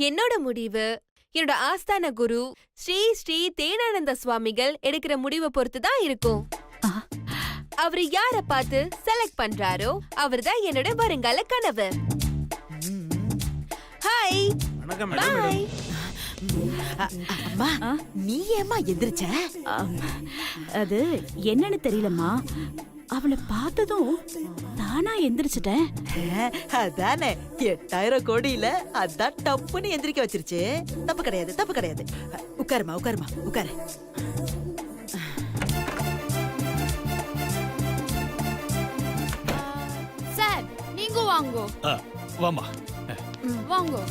என்னோட முடிவு என்னோட ஆஸ்தான குரு ஸ்ரீ ஸ்ரீ தேனானந்த சுவாமிகள் எடுக்கிற முடிவை பொறுத்து தான் இருக்கும். அவரு யார பார்த்து செலக்ட் பண்றாரோ அவர்தான் என்னோட வருங்கால கனவு. ஹாய். வணக்கம் பாய். அம்மா நீ ஏமா எந்திரிச்ச? அது என்னன்னு தெரியலம்மா, அவளை பார்த்ததும் தானா எந்திரிச்சிட்டேன். அதானே 8000 கோடியில அதான் டப்புன்னு எந்திரிக்க வச்சிருச்சு. தப்பு கிடையாது, தப்பு கிடையாது. உட்காருமா உட்காருமா உட்காரு. சார் நீங்க வாங்கோ. வாமா வாங்கோ.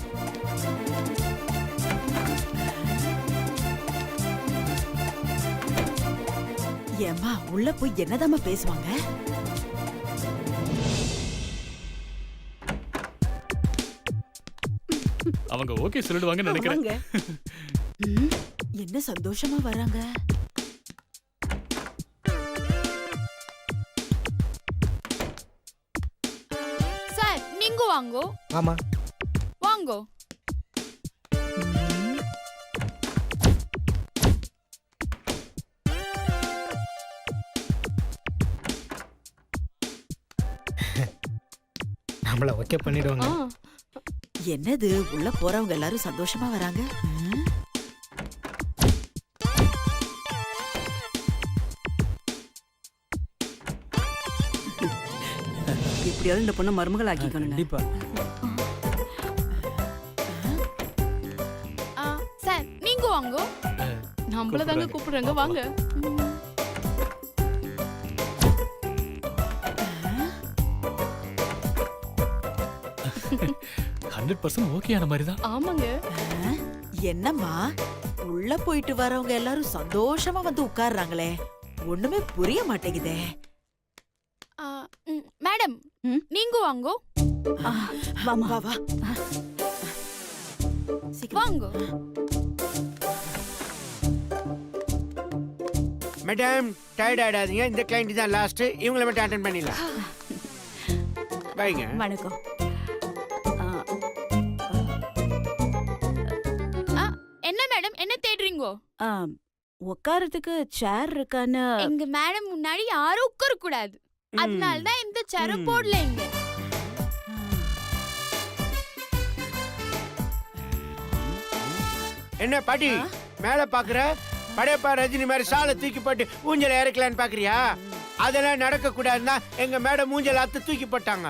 ஏம்மா உள்ள போய் என்னதாம்மா பேசுவாங்க? அவங்க ஓகே சொல்லிடுவாங்கன்னு நினைக்கிறேன். என்ன சந்தோஷமா வராங்க. சார் நீங்க வாங்கோ. ஆமா வாங்கோ. நம்மள ஓகே பண்ணிடுவாங்க. என்னது உள்ள போறவங்க எல்லாரும் சந்தோஷமா வராங்க. எப்படியாவது இந்த பொண்ணை மருமகள் ஆக்கிக்கணும். கண்டிப்பா. சார் நீங்க வாங்கோ. நம்மள தாங்க கூப்பிடுறாங்க, வாங்க. 100% ஓகே ஆன மாதிரி தான். ஆமாங்க. என்னம்மா உள்ள போயிட்டு வரவங்க எல்லாரும் சந்தோஷமா வந்து உட்கார்றாங்களே, ஒண்ணுமே புரிய மாட்டேங்குதே. மேடம் நீங்க வாங்கோ. வாமா வா வா. வாங்கோ. மேடம் டயர்ட் ஆயிடாதீங்க, இந்த கிளைண்ட் தான் லாஸ்ட், இவங்களை மட்டும் அட்டெண்ட் பண்ணிடலாம். வைங்க. வணக்கம். என்ன மேடம் என்ன தேடுறீங்கோ? உட்காரத்துக்கு சேர் இருக்கான்னு. எங்க மேடம் முன்னாடி யாரும் உட்கார கூடாது, அதனால தான் இந்த சேரும் போடல இங்க. என்ன பாட்டி மேல பாக்குற? படையப்பா ரஜினி மாதிரி சாலை தூக்கி போட்டு ஊஞ்சல இறக்கலான்னு பாக்குறியா? அதெல்லாம் நடக்க கூடாதுன்னா எங்க மேடம் ஊஞ்சல் அத்து தூக்கி போட்டாங்க.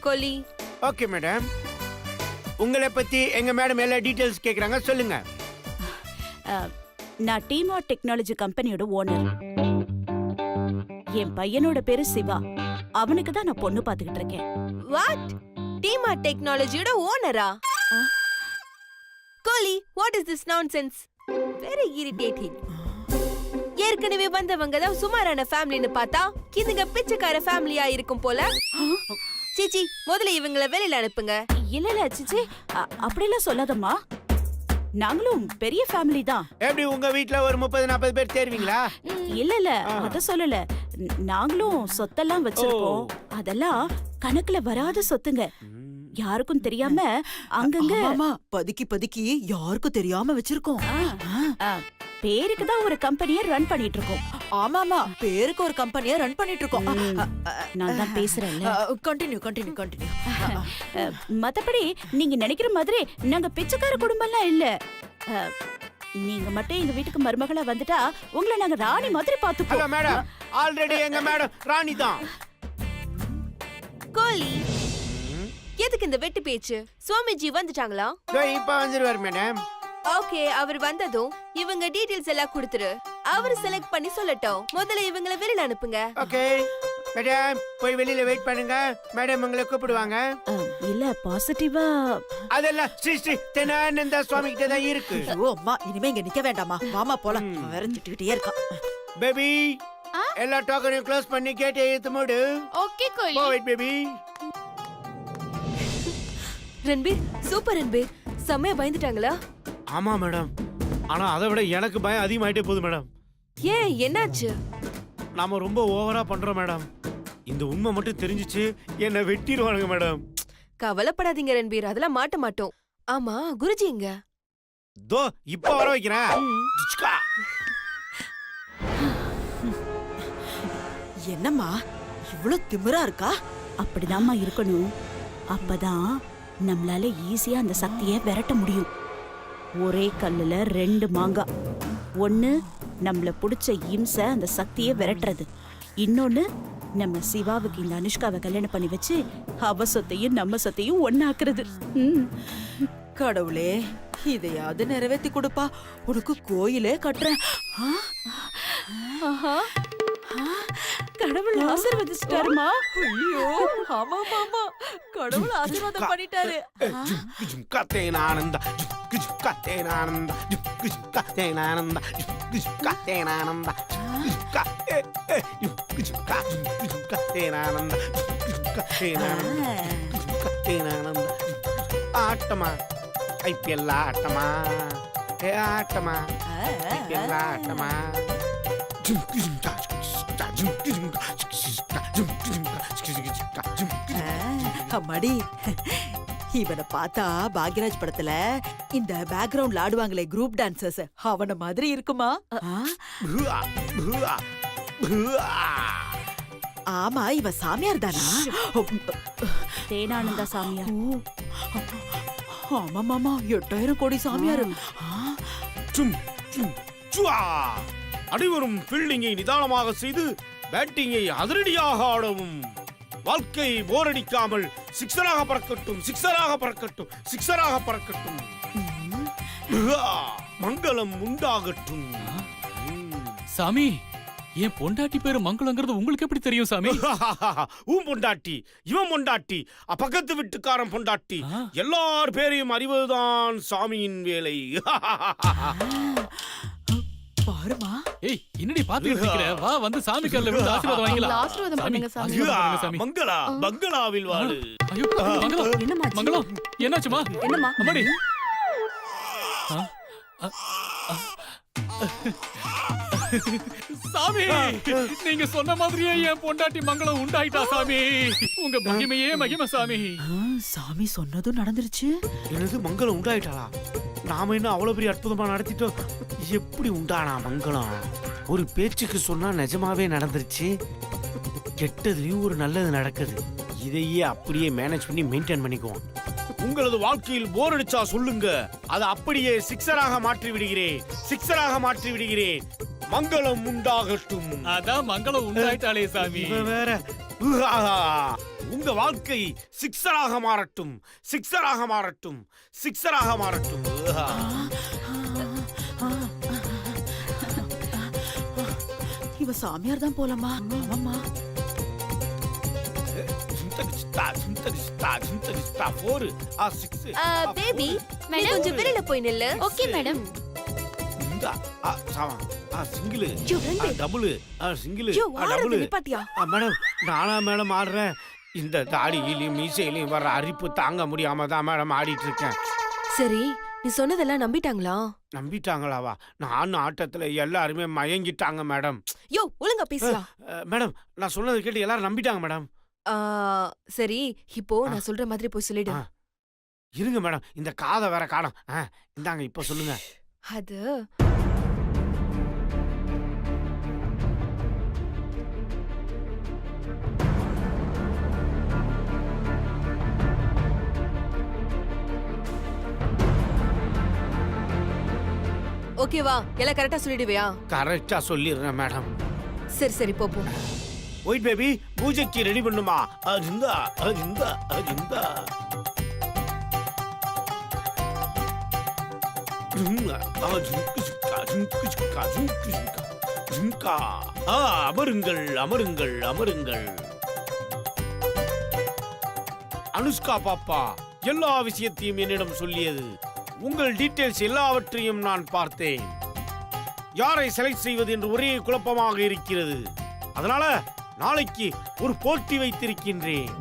கொலி. ஓகே மேடம், உங்களை பத்தி எங்க மேடம் எல்லா டீடைல்ஸ் கேக்குறாங்க, சொல்லுங்க. நான் டீமா டெக்னாலஜி கம்பெனியோட ஓனர். என் பையனோட பேரு சிவா. அவனுக்கு தான் நான் பொண்ணு பாத்துக்கிட்டு இருக்கேன். வாட்? டீமா டெக்னாலஜியோட ஓனரா? Kohli, what is this nonsense? Very irritating. ஏற்கனவே வந்தவங்க தான் சுமாரான ஃபேமிலின்னு பார்த்தா இதுங்க பிச்சைக்கார ஃபேமிலியா இருக்கும் போல. சிச்சி, முதல்ல இவங்கள வெளியில அனுப்புங்க. இல்ல சிச்சி, அப்படிலாம் சொல்லாதம்மா. நாங்களும் பெரிய ஃபேமிலி தான். எப்படி உங்க வீட்ல ஒரு 30-40 பேர் தேர்வீங்களா? இல்ல அத சொல்லல. நாங்களும் சொத்தெல்லாம் வச்சிருக்கோம். அதெல்லாம் கணக்குல வராத சொத்துங்க. யாருக்கும் தெரியாம அங்கங்க பதுக்கி பதுக்கி யாருக்கும் தெரியாம வச்சிருக்கோம். பேருக்கு தான் ஒரு கம்பெனியை ரன் பண்ணிட்டு இருக்கோம். ஆமாமா, பேருக்கு ஒரு கம்பெனியை ரன் பண்ணிட்டு இருக்கோம். நான் தான் பேசுறேன்ல. Continue continue continue. மத்தபடி நீங்க நினைக்கிற மாதிரி நாங்க பிச்சைக்கார குடும்பம்லாம் இல்ல. நீங்க மட்டும் எங்க வீட்டுக்கு மருமகளா வந்துட்டா உங்களை நாங்க ராணி மாதிரி பாத்துப்போம். ஹலோ மேடம், ஆல்ரெடி எங்க மேடம் ராணி தான். கோலி, எதுக்கு இந்த வெட்டு பேச்சு? சுவாமிஜி வந்துட்டாங்களா? இப்ப வந்துருவாரு மேடம். ஓகே, அவர் வந்ததும் இவங்க டீடைல்ஸ் எல்லாம் கொடுத்துரு. அவர் செலக்ட் பண்ணி சொல்லட்டும். முதல்ல இவங்கள வெளியில அனுப்புங்க. ஓகே மேடம், போய் வெளியில வெயிட் பண்ணுங்க. மேடம் உங்களை கூப்பிடுவாங்க. இல்ல பாசிட்டிவா அதெல்லாம் ஸ்ரீ ஸ்ரீ தேனானந்த சுவாமி கிட்ட தான் இருக்கு. ஓ அம்மா, இனிமே இங்க நிக்க வேண்டாமா, வாமா போலாம். வேற திட்டுக்கிட்டே இருக்கான். பேபி, எல்லா டோக்கனையும் க்ளோஸ் பண்ணி கேட்டை ஏத்து மூடு. Okay Kohli. Go wait baby. Ranbir, super Ranbir. செம்மையா பயந்துட்டாங்களா? ஆமா மேடம், ஆனா அதை விட எனக்கு பயம் அதிகமாயிட்டே போகுது மேடம். ஏன், என்னாச்சு? நாம ரொம்ப ஓவரா பண்றோம் மேடம். இந்த உண்மை மட்டும் தெரிஞ்சிச்சு என்ன வெட்டிடுவானுங்க மேடம். கவலைப்படாதீங்க ரன்பீர், அதெல்லாம் மாட்ட மாட்டோம். ஆமா குருஜி எங்க? தோ இப்ப வர வைக்கிறேன். ம். டிச்கா. என்னம்மா இவ்ளோ திமிரா இருக்கா? அப்படிதாம்மா இருக்கணும். அப்பதான் நம்மளால ஈஸியா அந்த சக்தியை விரட்ட முடியும். ஒரே கல்லுல 2 மாங்காய். ஒண்ணு நம்மள புடிச்ச இம்சை அந்த சக்தியை விரட்டுறது, இன்னொன்னு நம்ம சிவாவுக்கு இந்த அனுஷ்காவை கல்யாணம் பண்ணி வச்சு அவ சொத்தையும் நம்ம சொத்தையும் ஒண்ணாக்குறது. கடவுளே, இதையாவது நிறைவேத்தி கொடுப்பா. உனக்கு கோயிலே கட்டுறேன். ஆஹா, கடவுள் ஆசீர்வதிச்சிட்டாருமா. ஐயோ, ஆமா மாமா, கடவுள் ஆசீர்வாதம் பண்ணிட்டாரு. ஜும்கா தேனானந்த, ஜும்கா தேனானந்த, ஜும்கா தேனானந்த, ஜும்கா தேனானந்த, ஜும்கா ஜும்கா தேனானந்த, ஜும்கா தேனானந்த, ஜும்கா தேனானந்த. ஆட்டமா ஐபிஎல் ஆட்டமா, ஆட்டமா ஐபிஎல் ஆட்டமா. அம்மாடி, இவனை பார்த்தா பாக்யராஜ் படத்துல இந்த பேக்ரவுண்ட்ல ஆடுவாங்களே குரூப் டான்சர்ஸ், அவன மாதிரி இருக்குமா? ஆமா, இவ சாமியார் தானா? தேனானந்தா சாமியார். ஆமா மாமா, 8000 கோடி சாமியார். அனைவரும் ஃபீல்டிங்கை நிதானமாக செய்து பேட்டிங்கை அதிரடியாக ஆடவும். வாழ்க்கை போரடிக்காமல் சிக்ஸராக பறக்கட்டும், சிக்ஸராக பறக்கட்டும், சிக்ஸராக பறக்கட்டும். மங்களம் உண்டாகட்டும். சாமி, என் பொண்டாட்டி பேரு மங்களங்கிறது உங்களுக்கு எப்படி தெரியும் சாமி? உன் பொண்டாட்டி, இவன் பொண்டாட்டி, பக்கத்து வீட்டுக்காரன் பொண்டாட்டி, எல்லார் பேரையும் அறிவதுதான் சாமியின் வேலை. பாருமா. ஏய், என்னடி பாத்துக்கிட்டு நிக்கிற? வா வந்து சாமி கால்ல விழுந்து ஆசீர்வாதம் வாங்கிக்கலாம். ஆசீர்வாதம் பண்ணுங்க சாமி. ஆசீர்வாதம் பண்ணுங்க சாமி. மங்களா, பங்களாவில் வாழு. ஐயோ, மங்களம், மங்களம், என்னாச்சுமா? அம்மாடி. சாமி, நீங்க சொன்ன மாதிரியே என் பொண்டாட்டி மங்களம் உண்டாயிட்டா சாமி. உங்க மகிமையே மகிமை சாமி. சாமி சொன்னதும் நடந்துருச்சு. எனது மங்களம் உண்டாயிட்டாளா? நாம என்ன அவ்வளவு பெரிய அற்புதமா நடத்திட்டோம். எப்படி உண்டானா மங்களம்? ஒரு பேச்சுக்கு சொன்னா நிஜமாவே நடந்துருச்சு. கெட்டதுலயும் ஒரு நல்லது நடக்குது. இதையே அப்படியே மேனேஜ் பண்ணி மெயின்டைன் பண்ணிக்குவோம். உங்களது வாழ்க்கையில் போர் அடிச்சா சொல்லுங்க, அதை அப்படியே சிக்ஸராக மாற்றி விடுகிறேன், சிக்ஸராக மாற்றி விடுகிறேன். மங்களம் உண்டாகட்டும். அதான் மங்களம் உண்டாயிட்டாளே சாமி. இவன் வேற. உங்க வாழ்க்கை சிக்ஸராக மாறட்டும், சிக்ஸராக மாறட்டும், சிக்ஸராக மாறட்டும். இவ சாமியார் தான் போலமா. ஆமாமா. பேபி, நீ கொஞ்சம் வெளியில போய் நில்லு. Okay madam. சிங்கிள், ஐயோ, ரன்பீர். டபுள், சிங்கிள், ஐயோ, டபுள். ஆடுறத நிப்பாட்டியா? மேடம், நானா மேடம் ஆடுறேன். இந்த தாடியிலையும் மீசையிலையும் வர அரிப்பு தாங்க முடியாம தான் மேடம் ஆடிட்டு இருக்கேன். சரி, நீ சொன்னதெல்லாம் நம்பிட்டாங்களா? நம்பிட்டாங்களாவா? நான் ஆட்டத்துல எல்லாருமே மயங்கிட்டாங்க மேடம். யோ, ஒழுங்கா பேசலாம். மேடம், நான் சொன்னதை கேட்டு எல்லாரும் நம்பிட்டாங்க மேடம். சரி, இப்போ நான் சொல்ற மாதிரி போய் சொல்லிடு. இருங்க மேடம், இந்த காதை வேற காணோம். இந்தாங்க, இப்ப சொல்லுங்க. அது ஓகேவா? எல்லாம் கரெக்டா சொல்லிடுவியா? கரெக்டா சொல்லிடுறேன் மேடம். சரி சரி, போ போ. ஒயிட் பேபி, பூஜைக்கு ரெடி பண்ணுமா? அஜிந்தா, அஜிந்தா, அஜிந்தா. அமருங்கள், அமருங்கள், அமருங்கள். அனுஷ்கா பாப்பா எல்லா விஷயத்தையும் என்னிடம் சொல்லியது. உங்கள் டீடைல்ஸ் எல்லாவற்றையும் நான் பார்த்தேன். யாரை செலக்ட் செய்வது என்று ஒரே குழப்பமாக இருக்கிறது. அதனால நாளைக்கு ஒரு போட்டி வைத்திருக்கின்றேன்.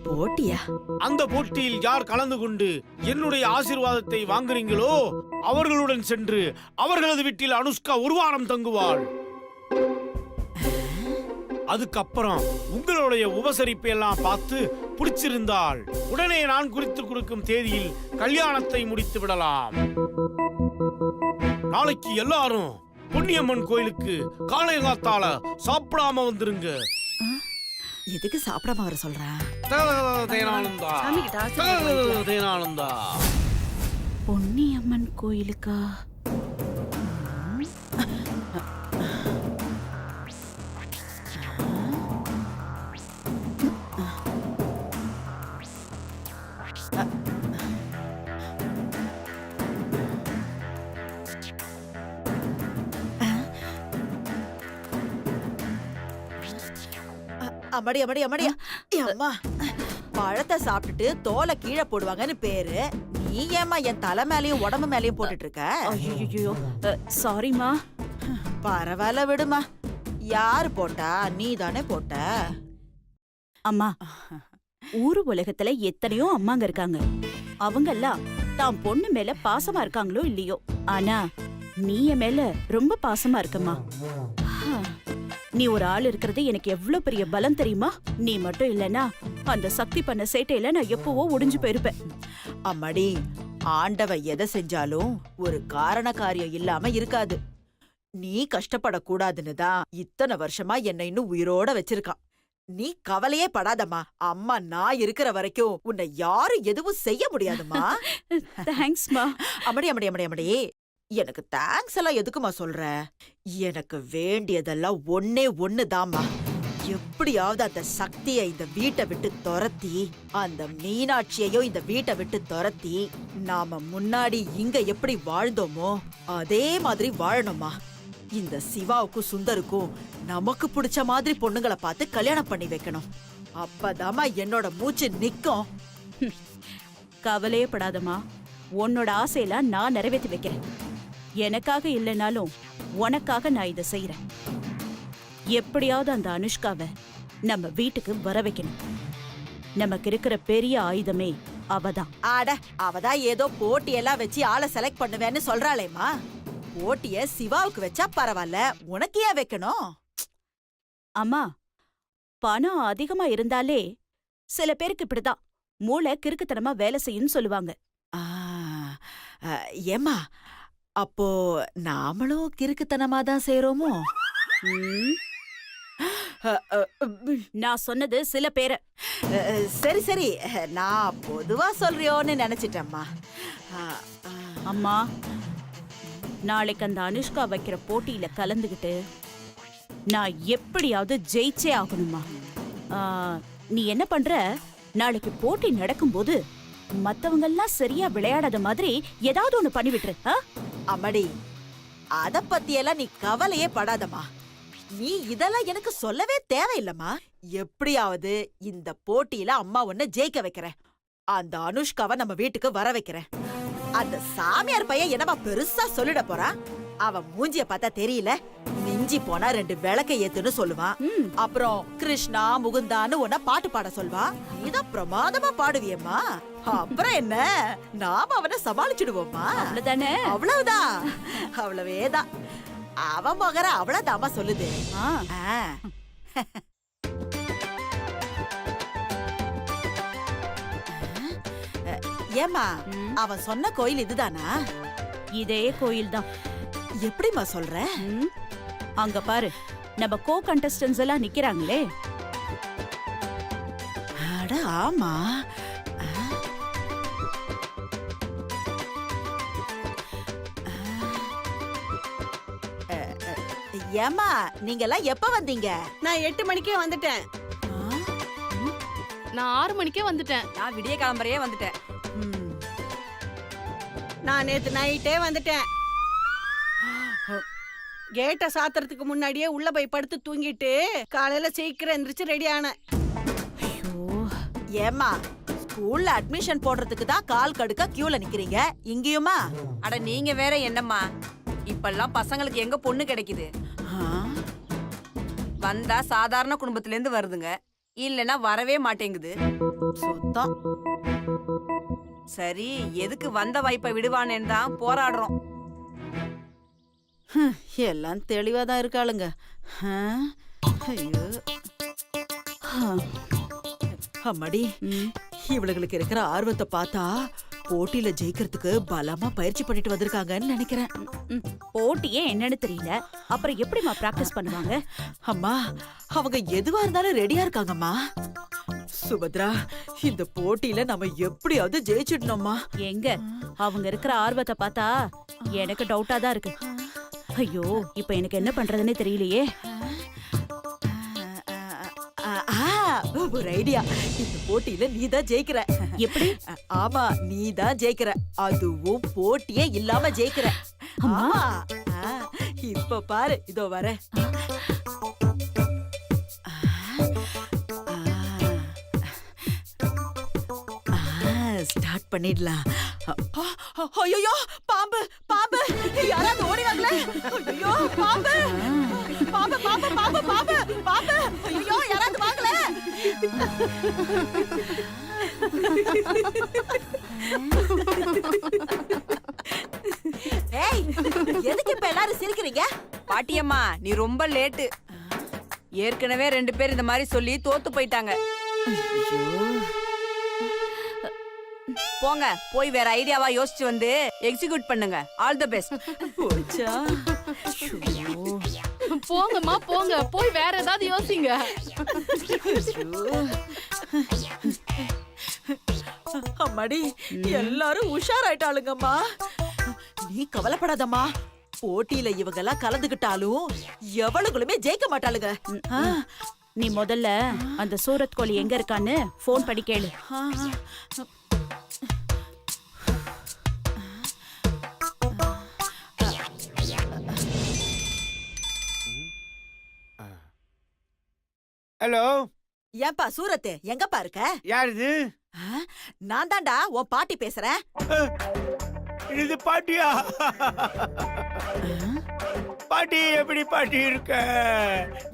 போட்டியா? அந்த போட்டியில் யார் கலந்து கொண்டு என்னுடைய ஆசீர்வாதத்தை வாங்குறீங்களோ அவர்களுடன் சென்று அவர்களது வீட்டில் அனுஷ்கா ஒரு வாரம் தங்குவாள். அதுக்கப்புறம் உங்களுடைய உபசரிப்பை எல்லாம் பார்த்து பிடிச்சிருந்தால் உடனே நான் குறித்து கொடுக்கும் தேதியில் கல்யாணத்தை முடித்து விடலாம். நாளைக்கு எல்லாரும் பொன்னியம்மன் கோயிலுக்கு காலைகாத்தால சாப்பிடாம வந்துருங்க. எதுக்கு சாப்பிடாம வர சொல்றேன்? தேனானந்தா, சாமிகிட்ட ஆசீர்வாதம் வாங்கிக்கலாம். தேனானந்தா. பொன்னியம்மன் கோயிலுக்கா? அம்மாடி அம்மாடி அம்மாடி அம்மா, பழத்தை சாப்பிட்டுட்டு தோலை கீழே போடுவாங்கன்னு பேரு. நீ ஏம்மா என் தலை மேலயும் உடம்பு மேலயும் போட்டுட்டு இருக்க? ஐயோ, சாரிம்மா. பரவாயில்ல விடுமா. யாரு போட்டா? நீ தானே போட்ட. அம்மா, ஊரு உலகத்துல எத்தனையோ அம்மாங்க இருக்காங்க. அவங்கெல்லாம் தான் பொண்ணு மேல பாசமா இருக்காங்களோ இல்லையோ, ஆனா நீ என் மேல ரொம்ப பாசமா இருக்கம்மா. நீ ஒரு ஆள் இருக்கிறது எனக்கு எவ்வளவு பெரிய பலம் தெரியுமா? நீ மட்டும் இல்லனா அந்த சக்தி பண்ண சேட்டையில நான் எப்பவோ ஒடிஞ்சு போயிருப்பேன். அம்மாடி, ஆண்டவன் எதை செஞ்சாலும் ஒரு காரண காரியம் இல்லாம இருக்காது. நீ கஷ்டப்படக்கூடாதுன்னு தான் இத்தனை வருஷமா என்னை இன்னும் உயிரோட வச்சிருக்கான். நீ கவலையே படாதம்மா. அம்மா நான் இருக்கிற வரைக்கும் உன்னை யாரும் எதுவும் செய்ய முடியாதுமா. தேங்க்ஸ்மா. அம்மடி அம்மடி அம்மடி அம்மடி, எனக்கு தேங்க்ஸ் எல்லாம் எதுக்குமா சொல்ற? எனக்கு வேண்டியதெல்லாம் ஒன்னே ஒண்ணுதாம்மா. எப்படியாவது அந்த சக்தியை இந்த வீட்டை விட்டு துரத்தி, அந்த மீனாட்சியையும் இந்த வீட்டை விட்டு துரத்தி, நாம முன்னாடி இங்க எப்படி வாழ்ந்தோமோ அதே மாதிரி வாழணுமா. இந்த சிவாவுக்கும் சுந்தருக்கும் நமக்கு பிடிச்ச மாதிரி பொண்ணுங்களை பார்த்து கல்யாணம் பண்ணி வைக்கணும். அப்பதாம்மா என்னோட மூச்சு நிக்கும். கவலையே படாதம்மா. உன்னோட ஆசையெல்லாம் நான் நிறைவேற்றி வைக்கிறேன். எனக்காக இல்லைனாலும் உனக்காக நான் இதை செய்யறேன். எப்படியாவது அந்த அனுஷ்காவை நம்ம வீட்டுக்கு வர வைக்கணும். நமக்கு இருக்கிற பெரிய ஆயுதமே அவதான். ஆட, அவதான் ஏதோ போட்டியெல்லாம் வச்சு ஆளை செலக்ட் பண்ணுவேன்னு சொல்றாளேம்மா. போட்டிய சிவாவுக்கு வச்சா பரவாயில்ல, உனக்கு ஏன் வைக்கணும்? அம்மா, பணம் அதிகமா இருந்தாலே சில பேருக்கு இப்படிதான் மூளை கிறுக்குத்தனமா வேலை செய்யுன்னு சொல்லுவாங்க. ஏம்மா, அப்போ நாமளும் கிறுக்குத்தனமா தான் செய்றோமோ? ம், நான் சொன்னது சில பேரை. சரி சரி, நான் பொதுவா சொல்றியோன்னு நினைச்சிட்டேம்மா. அம்மா, நாளைக்கு அந்த அனுஷ்கா வைக்கிற போட்டியில கலந்துகிட்டு நான் எப்படியாவது ஜெயிச்சே ஆகணுமா. நீ என்ன பண்ற, நாளைக்கு போட்டி நடக்கும்போது மத்தவங்கெல்லாம் சரியா விளையாடாத மாதிரி ஏதாவது ஒண்ணு பண்ணி விட்டுரு. அம்மாடி, அத பத்தியெல்லாம் நீ கவலையே படாதம்மா. நீ இதெல்லாம் எனக்கு சொல்லவே தேவையில்லம்மா. எப்படியாவது இந்த போட்டியில அம்மா உன்னை ஜெயிக்க வைக்கிறேன். அந்த அனுஷ்காவை நம்ம வீட்டுக்கு வர வைக்கிறேன். அந்த சாமியார் பையன் என்னமா பெருசா சொல்லிட போறான்? அவன் மூஞ்சிய பார்த்தா தெரியல, மிஞ்சி போனா 2 விளக்க ஏத்துன்னு சொல்லுவான். அப்புறம் கிருஷ்ணா முகுந்தான்னு உன்ன பாட்டு பாட சொல்வான். இத பிரமாதமா பாடுவியம்மா. அப்புறம் என்ன, நாம அவனை சமாளிச்சுடுவோம்மா. அவ்வளவுதானே? அவ்வளவுதான், அவ்வளவேதான். அவன் மகர அவ்வளவுதாமா சொல்லுது. ஏமா, அவன் சொன்ன கோயில் இதுதானா? இதே கோயில் தான். எப்படிமா சொல்ற? அங்க பாரு, நம்ம கோ கண்டஸ்டன்ஸ் எல்லாம் நிக்கிறாங்களே. அட ஆமா. ஏமா, நீங்க எல்லாம் எப்ப வந்தீங்க? நான் 8 மணிக்கே வந்துட்டேன். நான் 6 மணிக்கே வந்துட்டேன். நான் விடிய கிளம்பறையே வந்துட்டேன். ம். நான் நேத்து நைட்டே வந்துட்டேன். கேட்ட சாத்துறதுக்கு முன்னாடியே உள்ள போய் படுத்து தூங்கிட்டு காலையில சீக்கிரம் எந்திரிச்சு ரெடி ஆனேன். ஏமா, ஸ்கூல்ல அட்மிஷன் போடுறதுக்கு தான் கால் கடுக்க கியூல நிக்கிறீங்க, இங்கேயுமா? அட நீங்க வேற என்னம்மா, இப்பெல்லாம் பசங்களுக்கு எங்க பொண்ணு கிடைக்குது? வந்தா சாதாரண குடும்பத்துல இருந்து வருதுங்க, இல்லனா வரவே மாட்டேங்குது. சுத்தம். சரி, எதுக்கு வந்த வாய்ப்பை விடுவானேன்னு தான் போராடுறோம். எல்லாம் தெளிவாதான் இருக்காளுங்க. ஐயோ. அம்மாடி ம். இவளுகளுக்கு இருக்கிற ஆர்வத்தை பார்த்தா போட்டியில ஜெயிக்கிறதுக்கு பலமா பயிற்சி பண்ணிட்டு வந்திருக்காங்கன்னு நினைக்கிறேன். போட்டியே என்னன்னு தெரியல, அப்புறம் எப்படிமா பிராக்டிஸ் பண்ணுவாங்க? அம்மா அவங்க எதுவா இருந்தாலும் ரெடியா இருக்காங்கம்மா. சுபத்ரா, இந்த போட்டியில நம்ம எப்படியாவது ஜெயிச்சிடணும்மா. எங்க அவங்க இருக்கிற ஆர்வத்தை பார்த்தா எனக்கு டவுட்டா தான் இருக்கு. ஐயோ, இப்ப எனக்கு என்ன பண்றதுன்னே தெரியலையே. ஒரு ஐடியா. இந்த போட்டியில நீதான் ஜெயிக்கிற. எப்படி? ஆமா, நீதான் ஜெயிக்கிற. அதுவும் போட்டியே இல்லாம ஜெயிக்கிற. அம்மா. ஆமா. இப்ப பாரு, இதோ வர. ஸ்டார்ட் பண்ணிடலாம். ஐயோ, பாம்பு பாம்பு, யாராவது ஓடிவாங்களே. ஐயோ, பாம்பு பாம்பு பாம்பு பாம்பு பாம்பு பாம்பு, ஐயோ யாராவது வாங்களே. ஏய், எதுக்கு இப்ப எல்லாரும் சிரிக்கிறீங்க? பாட்டியம்மா நீ ரொம்ப லேட்டு. ஏற்கனவே 2 பேர் இந்த மாதிரி சொல்லி தோத்து போயிட்டாங்க. போங்க, போய் வேற ஐடியாவா யோசிச்சு வந்து எக்ஸிக்யூட் பண்ணுங்க. All the best. போச்சா? போங்கம்மா போங்க, போய் வேற ஏதாவது யோசிங்க. அம்மாடி, எல்லாரும் உஷாராயிட்டாளுங்கம்மா. நீ கவலைப்படாதம்மா. போட்டியில இவங்க எல்லாம் கலந்துகிட்டாலும் எவளுகளுமே ஜெயிக்க மாட்டாளுங்க. நீ முதல்ல அந்த சூரத் கோழி எங்க இருக்கான்னு போன் பண்ணி கேளு. ஹலோ, ஏன்பா சூரத், எங்கப்பா இருக்க? யார் இது? நான் தான்டா உன் பாட்டி பேசுறேன். இது பாட்டியா? பாட்டி எப்படி பாட்டி இருக்க?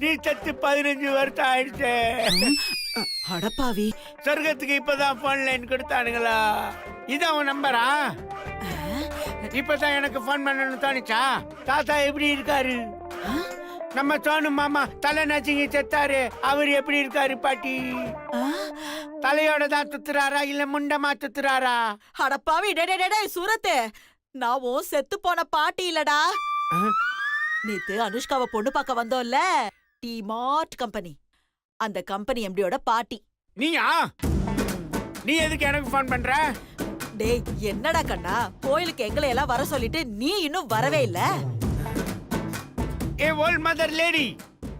நீ சத்து 15 வருஷம் ஆயிடுச்சு. அடப்பாவி, சொர்க்கத்துக்கு இப்பதான் போன் லைன் கொடுத்தானுங்களா? இதான் உன் நம்பரா? இப்பதான் எனக்கு போன் பண்ணணும்னு தோணுச்சா? தாத்தா எப்படி இருக்காரு? நம்ம சோனு மாமா தலை நச்சிங்க செத்தாரு, அவர் எப்படி இருக்காரு பாட்டி? தலையோட தான் துத்துறாரா இல்ல முண்டமா துத்துறாரா? அடப்பாவி, டே சூரத், நான் உன் செத்து போன பாட்டி இல்லடா. நேத்து அனுஷ்காவை பொண்ணு பார்க்க வந்தோம்ல, டிமார்ட் கம்பெனி, அந்த கம்பெனி எம்டியோட பாட்டி. நீயா? நீ எதுக்கு எனக்கு போன் பண்ற? டேய், என்னடா கண்ணா, கோயிலுக்கு எங்களை எல்லாம் வர சொல்லிட்டு நீ இன்னும் வரவே இல்ல. ஏ ஓல்ட் மதர் லேடி,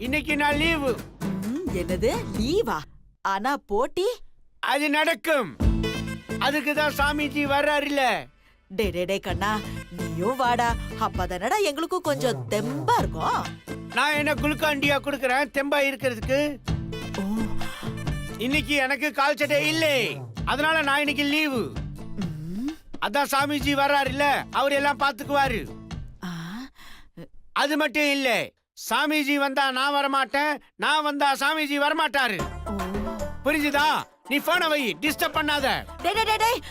இன்னைக்கு நான் லீவு. என்னது லீவா? ஆனா போட்டி அது நடக்கும். அதுக்கு தான் சாமிஜி வர்றாருல. டே கண்ணா, நீயும் வாடா. அப்பதானடா எங்களுக்கும் கொஞ்சம் தெம்பா இருக்கும். நான் என்ன குளுக்காண்டியா குடுக்கறேன் தெம்பா இருக்கிறதுக்கு? இன்னைக்கு எனக்கு கால் சட்டை இல்லை, அதனால நான் இன்னைக்கு லீவு. அதான் சாமிஜி வர்றாருல, அவர் எல்லாம் பாத்துக்குவாரு. அது மட்டும் இல்ல, சாமிஜி வந்தா நான் வரமாட்டேன், நான் வந்தா சாமிஜி வரமாட்டாரு. புரிஞ்சுதா? நீ போனை வை, டிஸ்டர்ப் பண்ணாத. டேய்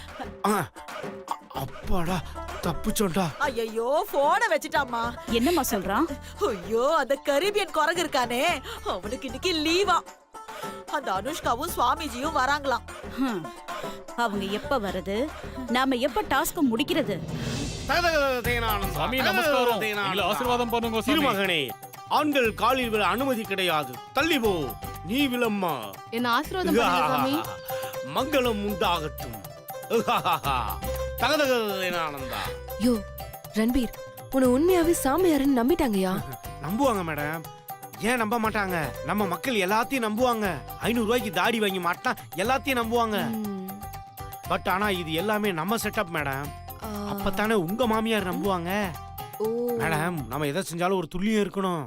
அப்பாடா, தப்புச்சோண்டா. ஐயோ, போனை வச்சுட்டாமா. என்னம்மா சொல்றான்? ஐயோ, அந்த கரீபியன் குரங்கு இருக்கானே, அவனுக்கு இன்னைக்கு லீவா. அந்த அனுஷ்காவும் சுவாமிஜியும் வராங்களாம். அவங்க எப்ப வர்றது? நாம எப்ப டாஸ்க் முடிக்கிறது? சாமி நமஸ்காரம். எங்களை ஆசீர்வாதம் பண்ணுங்க சாமி. திருமகனே, ஆண்கள் காலில் விழ அனுமதி கிடையாது. தள்ளி போ, நீ விலம்மா. என்ன ஆசீர்வாதம் பண்ணுங்க சாமி. மங்களம் உண்டாகட்டும். தகதகதேனானந்தா. யோ ரன்பீர், உன்னை உண்மையாவே சாமியாருன்னு நம்பிட்டாங்கயா? நம்புவாங்க மேடம். ஏன் நம்ப மாட்டாங்க? நம்ம மக்கள் எல்லாத்தையும் நம்புவாங்க. 500 ரூபாய்க்கு தாடி வாங்கி மாட்டா எல்லாத்தையும் நம்புவாங்க. பட் ஆனா இது எல்லாமே நம்ம செட்டப் மேடம். அப்பதானே உங்க மாமியார் நம்புவாங்க. மேடம், நம்ம எதை செஞ்சாலும் ஒரு துல்லியம் இருக்கணும்.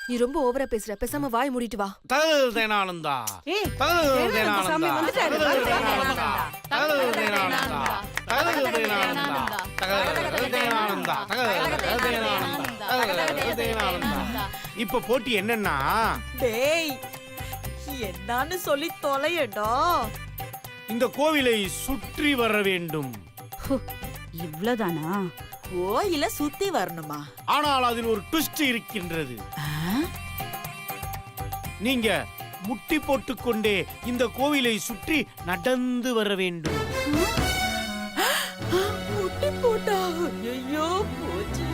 நீ ரொம்ப ஓவரா பேசுற, பேசாம வாய் மூடிட்டு வா. தகதேனானந்தா. ஏய், தகதேனானந்தா. சாமி வந்துட்டாரு. தகதேனானந்தா. தகதேனானந்தா. தகதேனானந்தா. தகதேனானந்தா. தகதேனானந்தா. இப்ப போட்டி என்னன்னா, டேய், என்னன்னு சொல்லி தொலையடா. இந்த கோவிலை சுற்றி வர வேண்டும். இவ்வளவுதானா? கோயில சுத்தி வரணுமா? ஆனால் அதில் ஒரு ட்விஸ்ட் இருக்கின்றது. நீங்க முட்டி போட்டுக்கொண்டே இந்த கோவிலை சுற்றி நடந்து வர வேண்டும். முட்டி போட்டா ஐயோ போச்சு